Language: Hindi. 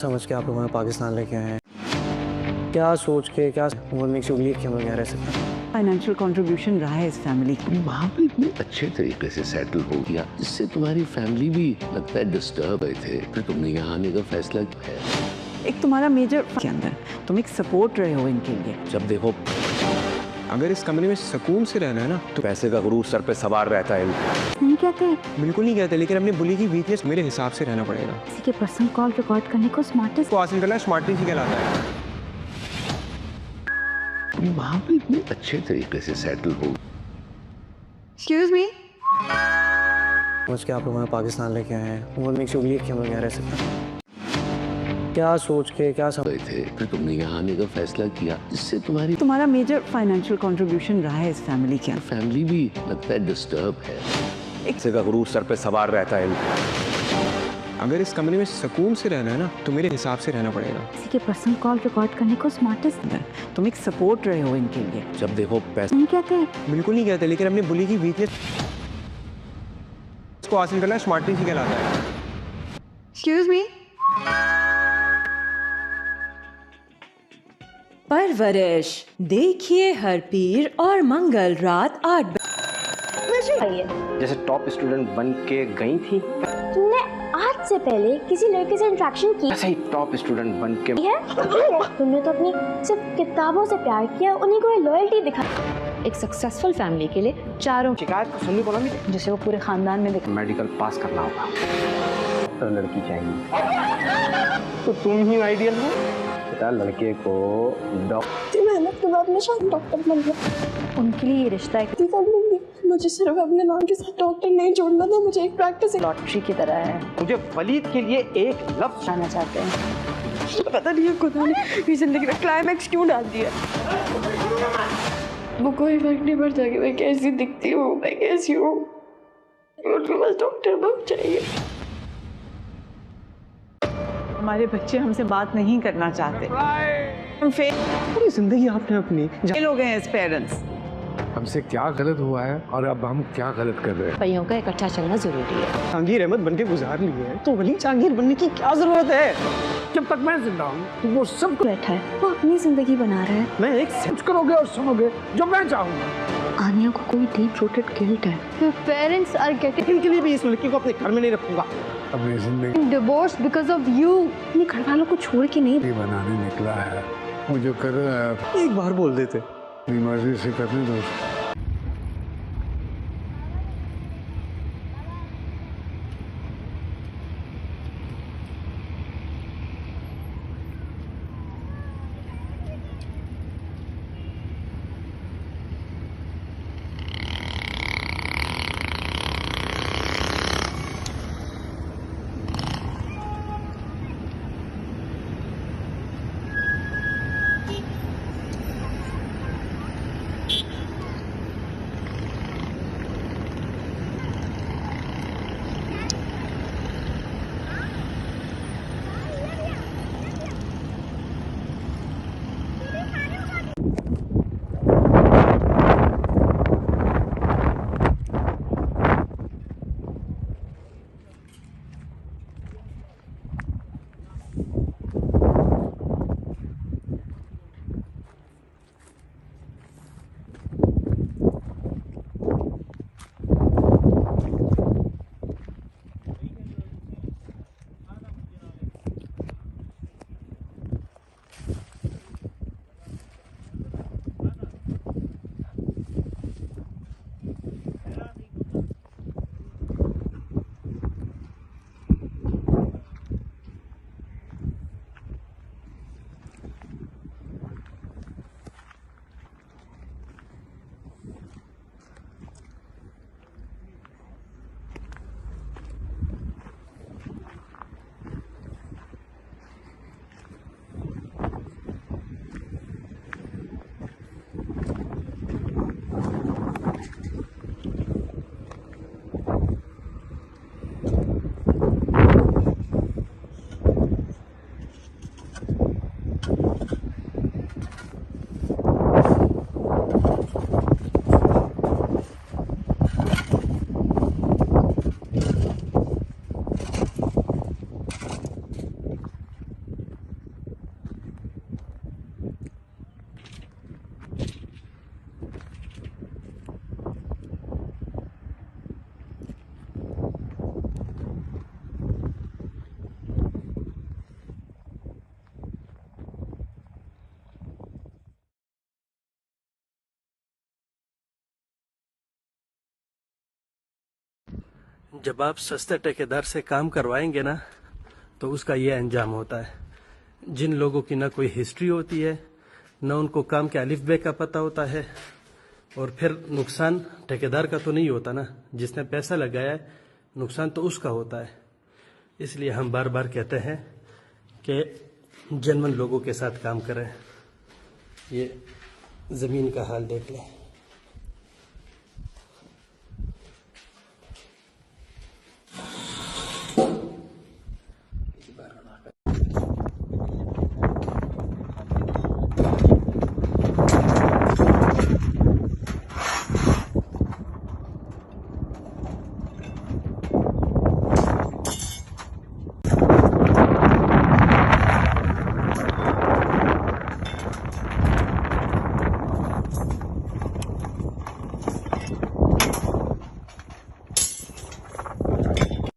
समझ के आप लोगों ने पाकिस्तान लेके आए हैं। क्या सोच के क्या वो मेक्स यू बिलीव कि हम लोग यहाँ रह सकते हैं। फाइनेंशियल कंट्रीब्यूशन रहा है इस फैमिली की। वहाँ पे इतने अच्छे तरीके से सेटल हो गया, इससे तुम्हारी फैमिली भी लगता है डिस्टर्ब हुए थे, फिर तुमने यहाँ आने का फैसला किया है। एक तुम्हारा मेजर के अंदर तुम एक सपोर्ट रहे हो इनके लिए। जब देखो अगर इस कमरे में सुकून से रहना है ना तो पैसे का गुरूर सर पे सवार रहता है। नहीं कहते बिल्कुल नहीं कहते, लेकिन अपने बुली की वीकनेस मेरे हिसाब से रहना पड़ेगा। किसी के पर्सनल कॉल रिकॉर्ड करने को स्मार्टेस्ट को हासिल करना स्मार्टली ही कहलाता है। तुम वहाँ पे इतने अच्छे तरीके से सेटल हो। Excuse me. समझ के आप लोगों ने पाकिस्तान लेके आए हैं। वो मेक्स यू बिलीव कि हम लोग यहाँ रह सकते हैं। क्या सोच के क्या गए थे, फिर तुमने यहाँ आने का फैसला किया, इससे तुम्हारा मेजर फाइनेंशियल कंट्रीब्यूशन रहा है इस फैमिली के अंदर। फैमिली भी लगता है डिस्टर्ब है। पैसे का गुरूर सर पे सवार रहता है। अगर इस कमरे में सुकून से रहना है ना तो मेरे हिसाब से रहना पड़ेगा। किसी के पर्सनल कॉल रिकॉर्ड करने को स्मार्टेस्ट अंदर तुम एक सपोर्ट रहे हो इनके लिए। जब देखो पैसे नहीं कहते बिल्कुल नहीं कहते, लेकिन अपने बुली की वीकनेस को हासिल करना स्मार्टली ही कहलाता है। Excuse me. परवरिश देखिए हर पीर और मंगल रात 8 बजे। जैसे टॉप स्टूडेंट बन के गई थी, तुमने आज से पहले किसी लड़के से इंटरेक्शन की ऐसे ही टॉप स्टूडेंट बन के है? तुमने तो अपनी सिर्फ किताबों से प्यार किया, उन्हीं को लॉयल्टी दिखा। एक सक्सेसफुल फैमिली के लिए चारों शिकायत को सुननी पड़ेगी, जिसे वो पूरे खानदान में दिखा। मेडिकल पास करना होगा, तो लड़की चाहिए। तो तुम ही आइडियल हो बेटा, लड़के को डॉक्टर मेहनत के बाद मैं शायद डॉक्टर बन गया। उनके लिए ये रिश्ता एक कर लूंगी। मुझे सिर्फ अपने नाम के साथ डॉक्टर नहीं जोड़ना था, मुझे एक प्रैक्टिस लॉटरी की तरह है। मुझे वलीद के लिए एक लफ्ज आना चाहते हैं। पता नहीं है खुदा ने मेरी जिंदगी में क्लाइमैक्स क्यों डाल दिया। वो कोई फर्क नहीं पड़ता कि मैं कैसी दिखती हूँ, मैं कैसी हूँ, मुझे बस डॉक्टर बन चाहिए। हमारे बच्चे हमसे बात नहीं करना चाहते। हम फेल पूरी जिंदगी आपने अपनी हो गए हैं पेरेंट्स। हमसे क्या गलत हुआ है और अब हम क्या गलत कर रहे हैं? पहियों का इकट्ठा चलना जरूरी है। जहांगीर अहमद बन के गुजार लिए है तो वली जहांगीर बनने की क्या जरूरत है? जब तक मैं जिंदा हूँ वो सब बैठा है, वो अपनी जिंदगी बना रहा है। मैं एक कुछ करोगे और सुनोगे जो मैं चाहूँगा। आनिया को कोई डीप रूटेड गिल्ट है। पेरेंट्स आर गेटिंग इनके लिए भी इस लड़की को अपने घर में नहीं रखूंगा। अपनी जिंदगी डिवोर्स बिकॉज ऑफ यू। अपने घर वालों को छोड़ के नहीं। बनाने निकला है, वो जो कर रहा है एक बार बोल देते। अपनी मर्जी से करने दो। जब आप सस्ते ठेकेदार से काम करवाएंगे ना तो उसका ये अंजाम होता है। जिन लोगों की ना कोई हिस्ट्री होती है, ना उनको काम के अलिफ बे का पता होता है, और फिर नुकसान ठेकेदार का तो नहीं होता ना, जिसने पैसा लगाया है नुकसान तो उसका होता है। इसलिए हम बार बार कहते हैं कि जेन्युइन लोगों के साथ काम करें। ये ज़मीन का हाल देख लें।